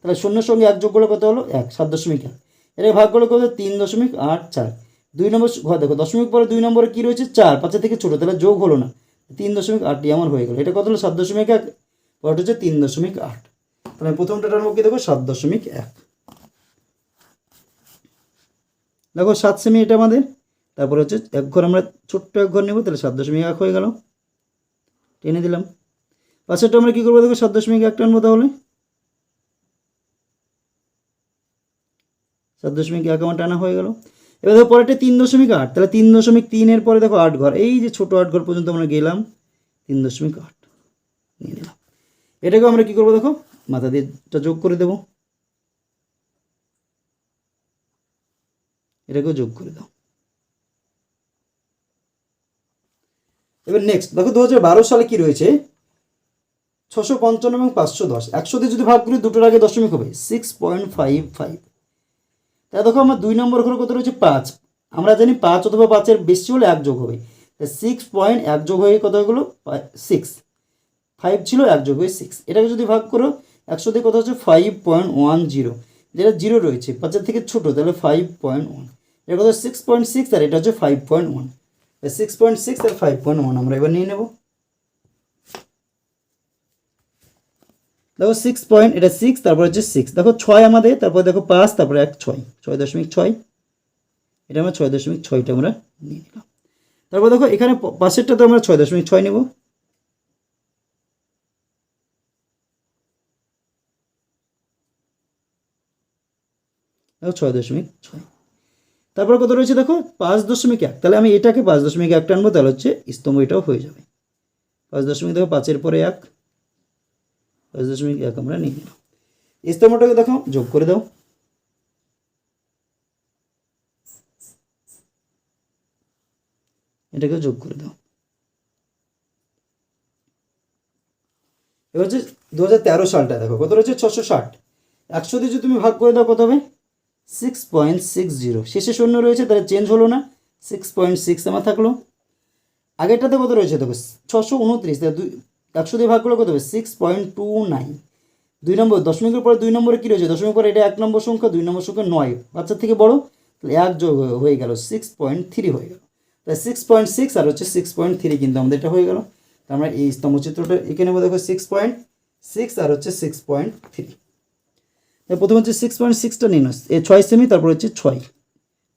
তাহলে 0-এর সঙ্গে 1 যোগ করলে কত হলো 1, 7.1। এটাকে ভাগ করলে কত 3.84। 2 নম্বর ঘর দেখো দশমিক পরে 2 নম্বরে কী রয়েছে 4, 5-এর থেকে ছোটো, তাহলে যোগ হলো না, 3.8 আমার হয়ে গেল। এটা কত হলো 7.1, পরটা হচ্ছে 3.8। তাহলে প্রথমটা টানবো কি দেখো 7.1। দেখো 7 সেমি এটা আমাদের, তারপরে হচ্ছে 1 ঘর আমরা ছোট্ট 1 ঘর নেব, তাহলে 7.1 হয়ে গেল, টেনে দিলাম। পাশেরটা আমরা কী করবো দেখো 7.1 টানবো, তাহলে 7.1 আমার টানা হয়ে গেল। এবার দেখো পরেরটা 3.8, তাহলে 3.3-এর পরে দেখো 8 ঘর, এই যে ছোটো 8 ঘর পর্যন্ত আমরা গেলাম, 3.8 নিয়ে নিলাম। এটাকেও আমরা কী করবো দেখো মাথা দিয়ে যোগ করে দেবো, এটাকেও যোগ করে দাও। এবার নেক্সট দেখো 2012 সালে কি রয়েছে 655 এবং 510, 100 দিয়ে যদি ভাগ করি দুটোর আগে দশমিক হবে 6.55। তা দেখো আমার 2 নম্বর ঘরে কত রয়েছে 5, আমরা জানি 5 অথবা 5-এর বেশি হলে 1 যোগ হবে, 6.1 যোগ হয়ে কত হলো 6, 5 ছিল 1 যোগ হয়ে 6। এটাকে যদি ভাগ করো 100 দিয়ে কত হচ্ছে 5.10, যেটা 0 রয়েছে 5-এর থেকে ছোটো, তাহলে 5.1, এটা কত 6.6 আর এটা হচ্ছে 5.1, 6.6 আর 5.1 আমরা এবার নিয়ে নেব। দেখো 6 এটা 6, তারপর হচ্ছে 6, দেখো 6 আমাদের, তারপর দেখো 5, তারপরে 1 6, 6.6, এটা আমরা 6.6টা আমরা নিয়ে নিলাম। তারপর দেখো এখানে পাশেরটা তো আমরা 6.6 নেব, দেখো 6.6। তারপর কত রয়েছে দেখো 5.1, তাহলে আমি এটাকে 5.1 টানবো, তাহলে হচ্ছে স্তম্ভ এটাও হয়ে যাবে। 5 দশমিক দেখো 5-এর পরে 1, 5.1 আমরা নিয়ে নিলাম। স্তম্ভটাকে দেখো যোগ করে দাও, এটাকে যোগ করে দাও। এবার হচ্ছে 2013 সালটা দেখো কত রয়েছে 660, 100 দিয়ে যদি তুমি ভাগ করে দাও কত হবে 6.60, শেষে শূন্য রয়েছে তাহলে চেঞ্জ হলো না, 6.6 আমার থাকলো। আগেরটাতে কত রয়েছে দেখো 629, তাহলে 100 দিয়ে ভাগ করলে কত হবে 6.29। 2 নম্বর দশমিকের পরে 2 নম্বরে কী রয়েছে, দশমিকের পরে এটা 1 নম্বর সংখ্যা, 2 নম্বর সংখ্যা 9, বাচ্চার থেকে বড়, তাহলে 1 যোগ হয়ে গেল 6.3 হয়ে গেল। তাহলে 6.6 আর হচ্ছে 6.3 কিন্তু আমাদের এটা হয়ে গেল। আমরা এই স্তম্ভচিত্রটা এখানে দেখো 6.6 আর হচ্ছে 6.3। প্রথমে হচ্ছে 6.6টা নিয়ে নাও, 6 সেমি, তারপর হচ্ছে 6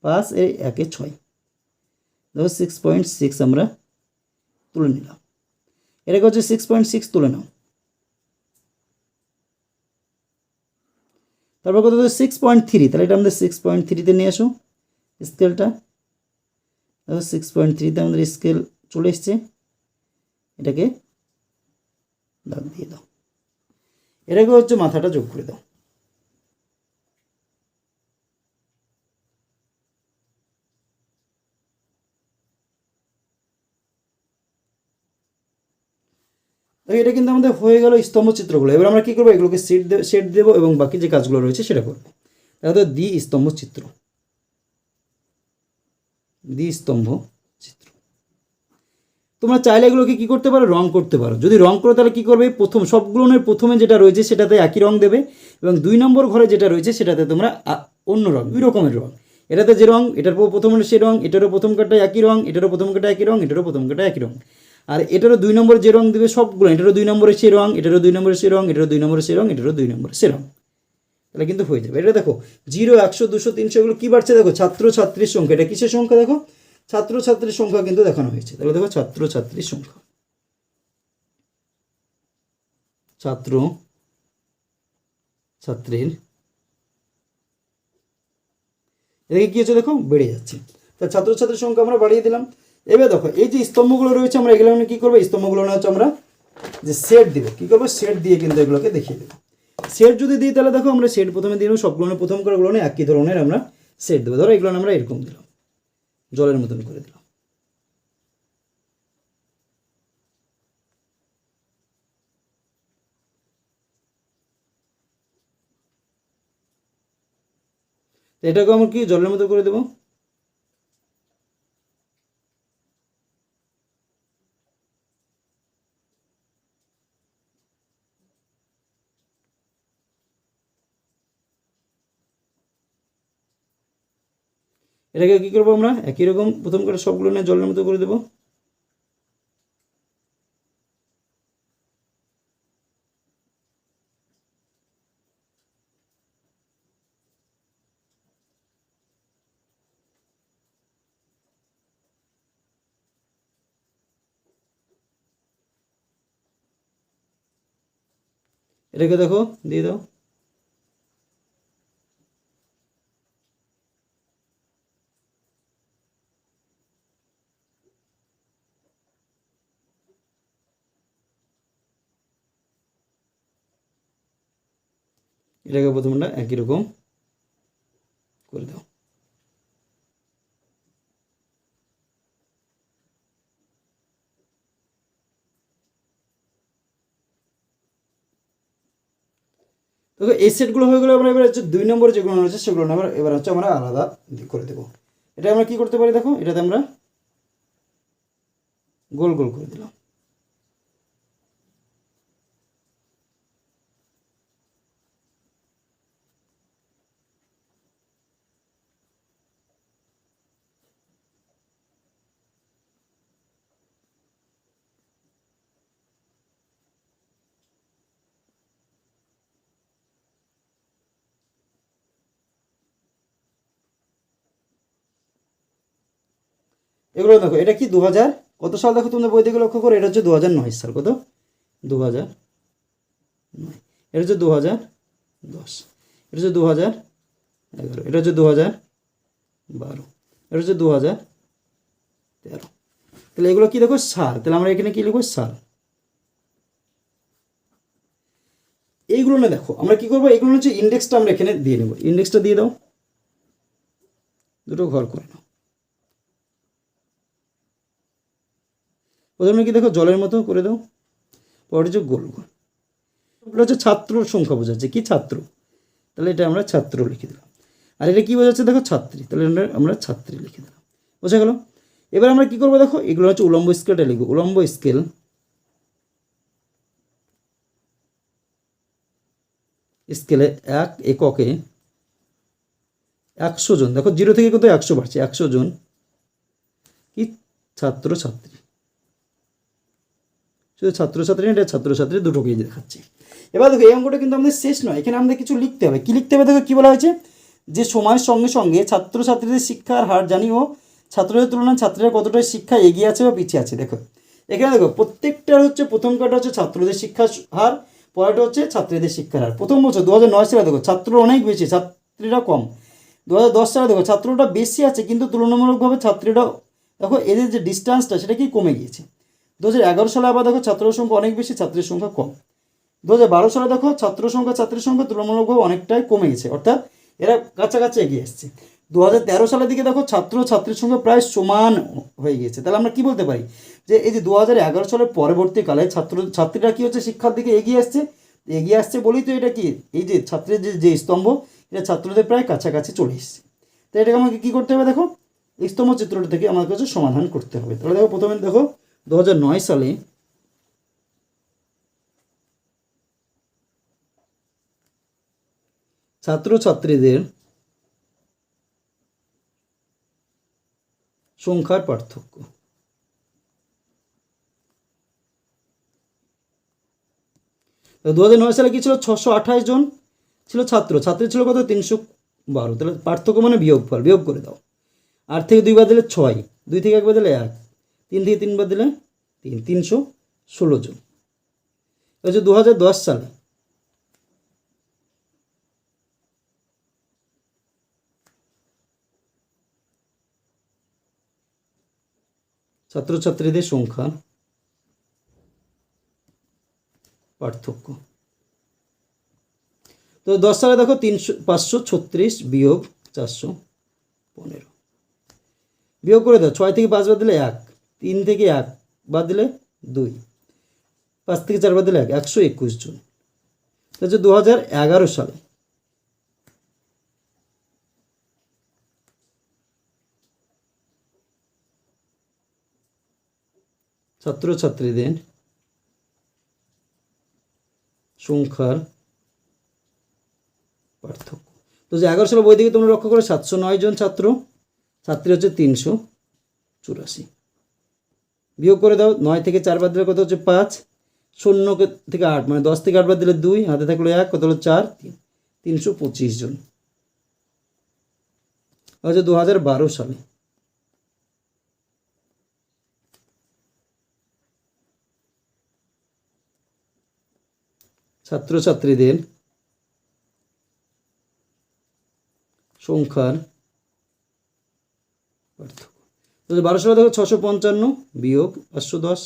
5 1 6, দেখো 6.6 আমরা তুলে নিলাম। এটাকে হচ্ছে 6.6 তুলে নাও, তারপর কত 6.3, তাহলে এটা আমাদের 6.3তে নিয়ে আসো স্কেলটা, দেখো 6.3তে আমাদের স্কেল চলে এসছে, এটাকে দাগ দিয়ে দাও, এটাকে হচ্ছে মাথাটা যোগ করে দাও। এটা কিন্তু আমাদের হয়ে গেল স্তম্ভচিত্রগুলো। এবার আমরা কী করবো, এগুলোকে শেড দেবো এবং বাকি যে কাজগুলো রয়েছে সেটা করবো। তাহলে দ্বিস্তম্ভচিত্র, দ্বিস্তম্ভচিত্র তোমরা চাইলে এগুলোকে কী করতে পারো, রং করতে পারো। যদি রং করো তাহলে কী করবে, প্রথম সবগুলোর প্রথমে যেটা রয়েছে সেটাতে একই রং দেবে, এবং 2 নম্বর ঘরে যেটা রয়েছে সেটাতে তোমরা অন্য রং, 2 রকমের রং। এটাতে যে রং, এটার প্রথম সে রং, এটারও প্রথম কাটায় একই রং, এটারও প্রথম কাটায় একই রং, এটারও প্রথম কাটায় একই রং। আর এটারও 2 নম্বরে যে রং দেবে সবগুলো, এটারও 2 নম্বরে সে রং, এটারও 2 নম্বরে সে রং, এটারও 2 নম্বরে সে রং, এটারও 2 নম্বরে সে রং, তাহলে কিন্তু হয়ে যাবে। এটা দেখো 0 100 200 300 এগুলো কী বাড়ছে দেখো, ছাত্রছাত্রীর সংখ্যা। এটা কিসের সংখ্যা দেখো, ছাত্রছাত্রীর সংখ্যা কিন্তু দেখানো হয়েছে। তাহলে দেখো ছাত্রছাত্রীর সংখ্যা, ছাত্র ছাত্রীর, এদিকে কী হচ্ছে দেখো বেড়ে যাচ্ছে। তা ছাত্রছাত্রীর সংখ্যা আমরা বাড়িয়ে দিলাম। এবার দেখো এই যে স্তম্ভগুলো রয়েছে আমরা এগুলো কী করবো, স্তম্ভগুলো না হচ্ছে আমরা যে সেট দিব, কী করবো সেট দিয়ে কিন্তু এগুলোকে দেখিয়ে দেবো। সেট যদি দিই তাহলে দেখো আমরা সেট প্রথমে দিয়ে দেবো, সবগুলো প্রথম করেগুলো একই ধরনের আমরা সেট দেবো। ধরো এগুলো আমরা এরকম দিলাম, জলের মতন করে দিলাম। এটাকে আমরা কি জলের মতো করে দেবো। এটাকে কী করবো আমরা একই রকম প্রথম করে সবগুলো নিয়ে জলের মতো করে দেবো। এটাকে দেখো দিয়ে দাও। এটাকে প্রথমটা একই রকম করে দাও। দেখো এই সেটগুলো হয়ে গেলে আমরা এবার হচ্ছে 2 নম্বর যেগুলো রয়েছে সেগুলো আমরা এবার হচ্ছে আমরা আলাদা করে দেবো। এটা আমরা কী করতে পারি দেখো, এটাতে আমরা গোল গোল করে দিলাম। এগুলো দেখো এটা কি 2000 কত সাল দেখো তোমরা বই থেকে লক্ষ্য করো, এটা হচ্ছে 2009 সাল। কত 2009, এটা হচ্ছে 2010, এটা হচ্ছে 2011, এটা হচ্ছে 2012, এটা হচ্ছে 2013। তাহলে এগুলো কি দেখো সাল, তাহলে আমরা এখানে কি লিখবো সাল। এইগুলো না দেখো আমরা কী করবো, এগুলো হচ্ছে ইন্ডেক্সটা আমরা এখানে দিয়ে নেবো। ইন্ডেক্সটা দিয়ে দাও, দুটো ঘর করে নাও। প্রথমে কি দেখো জলের মতো করে দাও, পরে হচ্ছে গোল গোল। এগুলো হচ্ছে ছাত্রর সংখ্যা বোঝাচ্ছে, কি ছাত্র, তাহলে এটা আমরা ছাত্র লিখে দিলাম। আর এটা কী বোঝাচ্ছে দেখো ছাত্রী, তাহলে আমরা ছাত্রী লিখে দিলাম। বোঝা গেল? এবার আমরা কী করবো দেখো, এগুলো হচ্ছে উলম্ব স্কেলটা লিখবো। উলম্ব স্কেল স্কেলে 1 এককে 100 জন, দেখো 0 থেকে কত 100 বাড়ছে, 100 জন কি ছাত্র ছাত্রী। শুধু ছাত্রছাত্রী না, এটা ছাত্রছাত্রী দুটোকেই দেখাচ্ছে। এবার দেখো এই অঙ্কটা কিন্তু আমাদের শেষ নয়, এখানে আমাদের কিছু লিখতে হবে। কি লিখতে হবে দেখো, কী বলা হয়েছে, যে সময়ের সঙ্গে সঙ্গে ছাত্রছাত্রীদের শিক্ষার হার জানি ও ছাত্রদের তুলনায় ছাত্রীরা কতটা শিক্ষা এগিয়ে আছে বা পিছিয়ে আছে। দেখো এখানে দেখো প্রত্যেকটার হচ্ছে প্রথম কাটা হচ্ছে ছাত্রদের শিক্ষার হার, পরেরটা হচ্ছে ছাত্রীদের শিক্ষার হার। প্রথম বছর 2009 সালে দেখো ছাত্র অনেক বেশি, ছাত্রীরা কম। 2010 সালে দেখো ছাত্রটা বেশি আছে কিন্তু তুলনামূলকভাবে ছাত্রীরা দেখো এদের যে ডিস্টেন্সটা সেটা কি কমে গিয়েছে। 2011 সালে আবার দেখো ছাত্রের সংখ্যা অনেক বেশি, ছাত্রীর সংখ্যা কম। 2012 সালে দেখো ছাত্র সংখ্যা ছাত্রীর সংখ্যা তুলনামূলকভাবে অনেকটাই কমে গেছে, অর্থাৎ এরা কাছাকাছি এগিয়ে আসছে। 2013 সালের দিকে দেখো ছাত্র ছাত্রীর সংখ্যা প্রায় সমান হয়ে গিয়েছে। তাহলে আমরা কি বলতে পারি যে এই যে 2011 সালের পরবর্তীকালে ছাত্রীরা কি হচ্ছে শিক্ষার দিকে এগিয়ে আসছে বলেই তো এটা কি এই যে ছাত্রের যে স্তম্ভ, এটা ছাত্রদের প্রায় কাছাকাছি চলে এসছে। তো এটাকে আমাকে কী করতে হবে দেখো, এই স্তম্ভ চিত্রটা থেকে আমাদের কাছে সমাধান করতে হবে। তাহলে দেখো প্রথমে দেখো 2009 সালে ছাত্রছাত্রীদের সংখ্যার পার্থক্য। 2009 সালে কি ছিল, 628 জন ছিল ছাত্রী ছিল কত 312। তাহলে পার্থক্য মানে বিয়োগফল, বিয়োগ করে দাও। 8 থেকে 2 বাদ দিলে 6, 2 থেকে 1 বাদ দিলে 1, 3 থেকে 3 বাদ দিলে 3, 316 জন। হচ্ছে 2010 সালে ছাত্রছাত্রীদের সংখ্যা পার্থক্য। তো 10 সালে দেখো 536 বিয়োগ 415, বিয়োগ করে দাও। 6 থেকে 5 বাদ দিলে 1, 3 থেকে 1 বাদ দিলে 2, 5 থেকে 4 বাদ দিলে 1, 121 জন। হচ্ছে 2011 সালে ছাত্রছাত্রীদের সংখ্যার পার্থক্য। তো যে 11 সালে বই থেকে তোমরা লক্ষ্য করো 709 জন ছাত্রী হচ্ছে 384। বিয়োগ করে দাও, 9 থেকে 4 বাদ দিলে কত হচ্ছে 5, 0 থেকে 8 মানে 10 থেকে 8 বাদ দিলে 2, হাতে থাকলো 1, কত হলো 4, 325 জন। হচ্ছে 2012 সালে ছাত্রছাত্রীদের সংখ্যার পার্থক্য। 2012 সালে দেখো 655 বিয়োগ 510,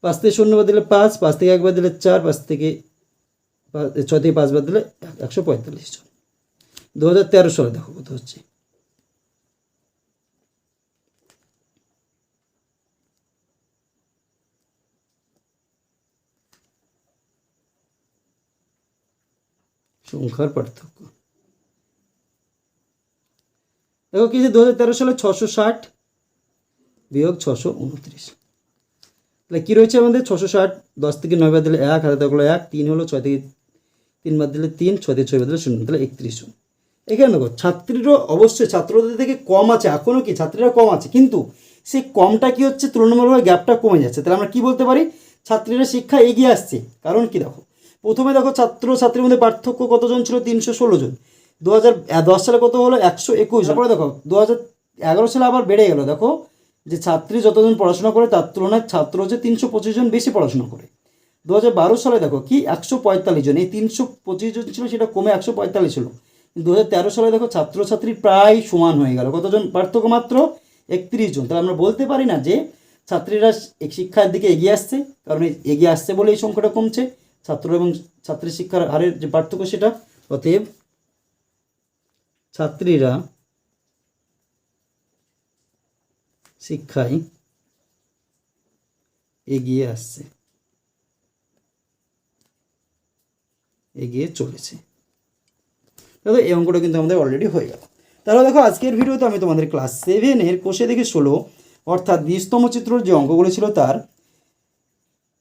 5 থেকে 0 বাদ দিলে 5, 5 থেকে 1 বাদ দিলে 4, 6 থেকে 5 বাদ দিলে 145 জন। 2013 সালে দেখো কত হচ্ছে, সংখ্যার পার্থক্য। দেখো কি যে 2013 সালে 660 বিয়োগ 629। তাহলে কী রয়েছে আমাদের 660, 10 থেকে 9 বাদ দিলে 1, হাতে থাকলো 1, 3 হলো, 6 থেকে 3 বাদ দিলে 3, 6 থেকে 6 বাদ দিলে 0, তাহলে 31 জন। এখানে দেখো ছাত্রীরও অবশ্যই ছাত্রদের থেকে কম আছে, এখনও কি ছাত্রীরা কম আছে, কিন্তু সেই কমটা কি হচ্ছে তুলনামূলকভাবে গ্যাপটা কমে যাচ্ছে। তাহলে আমরা কি বলতে পারি, ছাত্রীরা শিক্ষা এগিয়ে আসছে। কারণ কি দেখো প্রথমে দেখো ছাত্রীর মধ্যে পার্থক্য কতজন ছিল, 316 জন। 2010 সালে কত হলো, 121। তারপরে দেখো 2011 সালে আবার বেড়ে গেল। দেখো যে ছাত্রী যতজন পড়াশোনা করে তার তুলনায় ছাত্র হচ্ছে 325 জন বেশি পড়াশোনা করে। 2012 সালে দেখো কি 145 জন, এই 325 জন ছিল সেটা কমে 145 হলো। 2013 সালে দেখো ছাত্রছাত্রী প্রায় সমান হয়ে গেল, কতজন পার্থক্য মাত্র 31 জন। তাহলে আমরা বলতে পারি না যে ছাত্রীরা শিক্ষার দিকে এগিয়ে আসছে, কারণ এগিয়ে আসছে বলে এই সংখ্যাটা কমছে। ছাত্র এবং ছাত্রী শিক্ষার হারের যে পার্থক্য সেটা। অতএব ছাত্রীরা শিক্ষায় এগিয়ে আসছে, এগিয়ে চলেছে। দেখো এই অঙ্কটা কিন্তু আমাদের অলরেডি হয়ে গেল। তাহলে দেখো আজকের ভিডিওতে আমি তোমাদের ক্লাস 7-এর কোষে দেখে 16 অর্থাৎ 20তম চিত্রর যে অঙ্কগুলো ছিল তার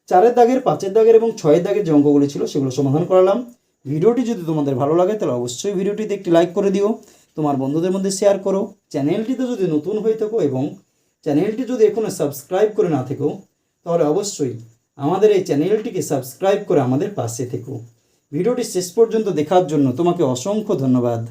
4-এর দাগের, 5-এর দাগের এবং 6-এর দাগের যে অঙ্কগুলো ছিল সেগুলো সমাধান করালাম। ভিডিওটি যদি তোমাদের ভালো লাগে তাহলে অবশ্যই ভিডিওটিতে একটি লাইক করে দিও, তোমার বন্ধুদের মধ্যে শেয়ার করো। চ্যানেলটিতে যদি নতুন হয়ে থাকো এবং চ্যানেলটি যদি এখনও সাবস্ক্রাইব করে না থেকো তাহলে অবশ্যই আমাদের এই চ্যানেলটিকে সাবস্ক্রাইব করে আমাদের পাশে থেকো। ভিডিওটি শেষ পর্যন্ত দেখার জন্য তোমাকে অসংখ্য ধন্যবাদ।